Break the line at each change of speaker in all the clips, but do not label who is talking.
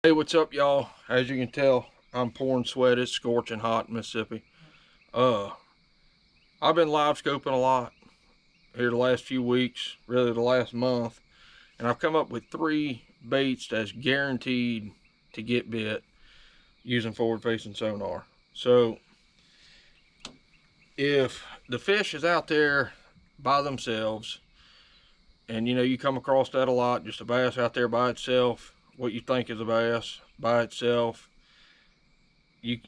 Hey, what's up, y'all? As you can tell, I'm pouring sweat. It's scorching hot in Mississippi. I've been live scoping a lot here the last few weeks, really the last month, and I've come up with 3 baits that's guaranteed to get bit using forward-facing sonar. So, if the fish is out there by themselves, and you come across that a lot, just a bass out there by itself, what you think is a bass by itself, you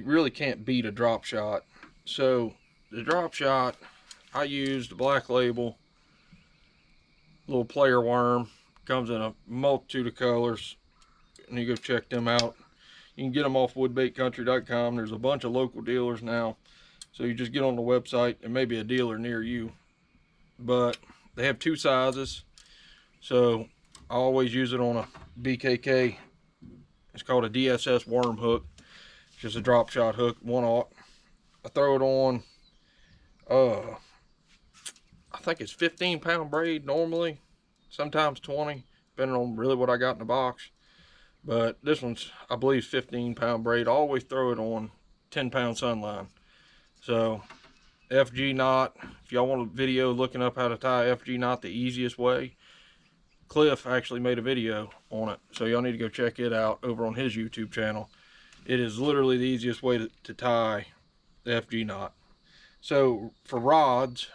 really can't beat a drop shot. So the drop shot, I used the Black Label little player worm. Comes in a multitude of colors, and you go check them out. You can get them off woodbaitcountry.com. There's a bunch of local dealers now, so you just get on the website and maybe a dealer near you. But they have 2 sizes, so I always use it on a BKK. It's called a DSS worm hook. It's just a drop shot hook, 1/0. I throw it on, I think it's 15-pound braid normally, sometimes 20, depending on really what I got in the box. But this one's, I believe, 15-pound braid. I always throw it on 10-pound sunline. So FG knot, if y'all want a video looking up how to tie FG knot the easiest way, Cliff actually made a video on it, so y'all need to go check it out over on his YouTube channel. It is literally the easiest way to tie the FG knot. So for rods,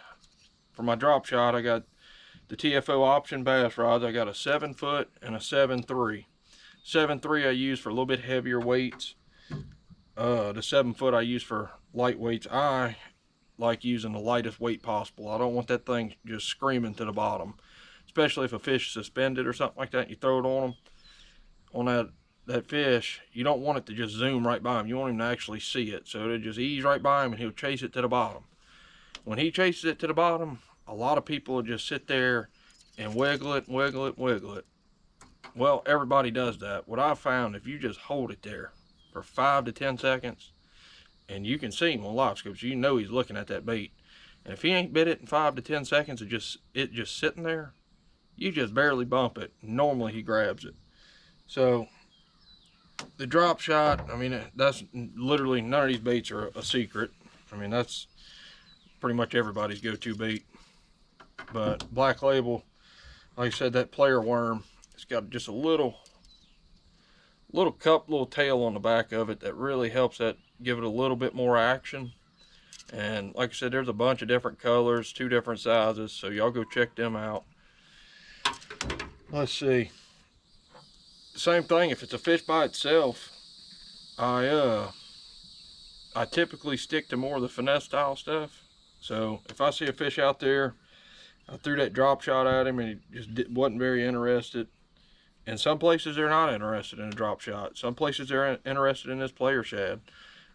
for my drop shot, I got the TFO option bass rods. I got a 7-foot and a 7.3. 7.3 I use for a little bit heavier weights. The 7-foot I use for light weights. I like using the lightest weight possible. I don't want that thing just screaming to the bottom, especially if a fish is suspended or something like that, and you throw it on them, on that fish. You don't want it to just zoom right by him. You want him to actually see it, so it'll just ease right by him and he'll chase it to the bottom. When he chases it to the bottom, a lot of people will just sit there and wiggle it, wiggle it, wiggle it. Well, everybody does that. What I've found, if you just hold it there for 5 to 10 seconds, and you can see him on Livescope, so you know he's looking at that bait. And if he ain't bit it in 5 to 10 seconds of it just sitting there, you just barely bump it. Normally he grabs it. So the drop shot, I mean, that's literally, none of these baits are a secret. I mean, that's pretty much everybody's go-to bait. But Black Label, like I said, that player worm, it's got just a little tail on the back of it that really helps that give it a little bit more action. And like I said, there's a bunch of different colors, 2 different sizes, so y'all go check them out. Let's see. Same thing, if it's a fish by itself, I typically stick to more of the finesse style stuff. So if I see a fish out there, I threw that drop shot at him and he just wasn't very interested. In some places they're not interested in a drop shot. Some places they're interested in this player shad.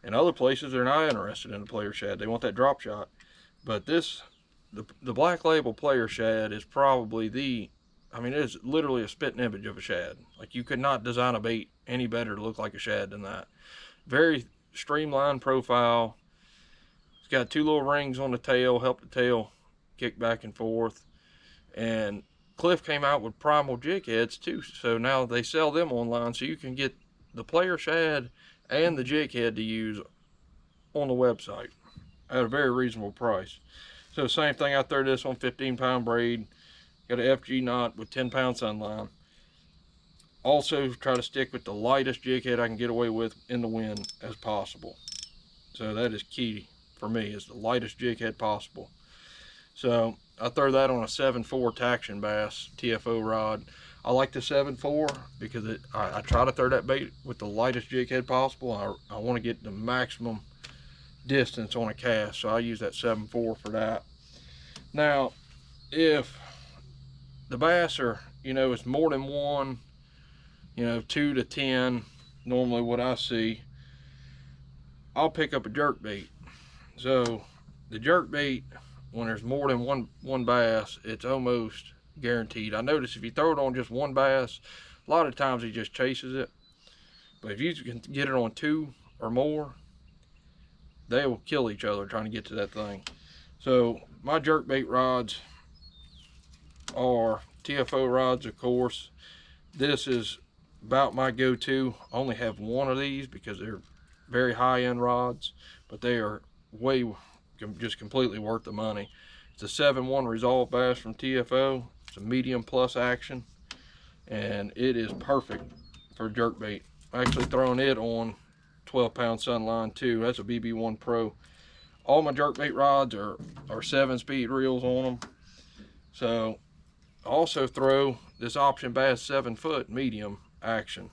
In other places they're not interested in the player shad. They want that drop shot. But the Black Label player shad is probably I mean, it is literally a spitting image of a shad. Like, you could not design a bait any better to look like a shad than that. Very streamlined profile. It's got 2 little rings on the tail, help the tail kick back and forth. And Cliff came out with primal jig heads too, so now they sell them online, so you can get the player shad and the jig head to use on the website at a very reasonable price. So same thing, I throw this on 15-pound braid, got an FG knot with 10-pound sunline. Also try to stick with the lightest jig head I can get away with in the wind as possible. So that is key for me, is the lightest jig head possible. So I throw that on a 7.4 Taction Bass TFO rod. I like the 7.4 because I try to throw that bait with the lightest jig head possible. I want to get the maximum distance on a cast, so I use that 7.4 for that. Now, if the bass are, it's more than one, 2 to 10, normally what I see, I'll pick up a jerk bait. So the jerk bait, when there's more than one bass, it's almost guaranteed. I notice if you throw it on just one bass, a lot of times he just chases it. But if you can get it on 2 or more, they will kill each other trying to get to that thing. So my jerk bait rods are TFO rods, of course. This is about my go-to. I only have one of these because they're very high-end rods, but they are just completely worth the money. It's a 7-1 Resolve bass from TFO. It's a medium plus action, and it is perfect for jerkbait. I'm actually throwing it on 12-pound Sunline too. That's a BB1 Pro. All my jerkbait rods are 7-speed reels on them. So I also throw this Option Bass 7-foot medium action.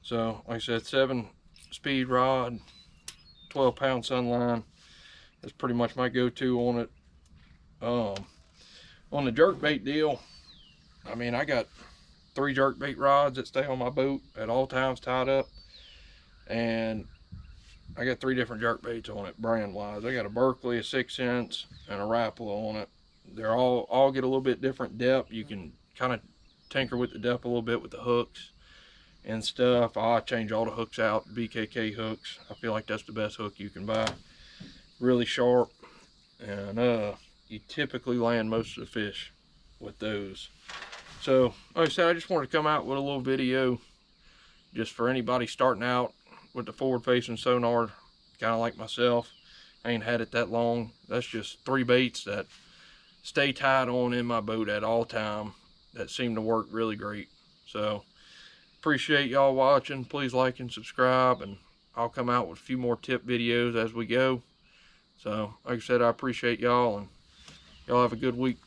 So like I said, 7-speed rod, 12-pound Sunline. That's pretty much my go-to on it. On the jerkbait deal, I mean, I got 3 jerkbait rods that stay on my boat at all times tied up, and I got 3 different jerkbaits on it brand wise. I got a Berkeley, a 6-inch, and a Rapala on it. They're all get a little bit different depth. You can kind of tinker with the depth a little bit with the hooks and stuff. I change all the hooks out, BKK hooks. I feel like that's the best hook you can buy. Really sharp, and you typically land most of the fish with those. So like I said, I just wanted to come out with a little video just for anybody starting out with the forward-facing sonar, kind of like myself. I ain't had it that long. That's just 3 baits that stay tied on in my boat at all time that seem to work really great. So appreciate y'all watching. Please like and subscribe, and I'll come out with a few more tip videos as we go. So like I said, I appreciate y'all, and y'all have a good week.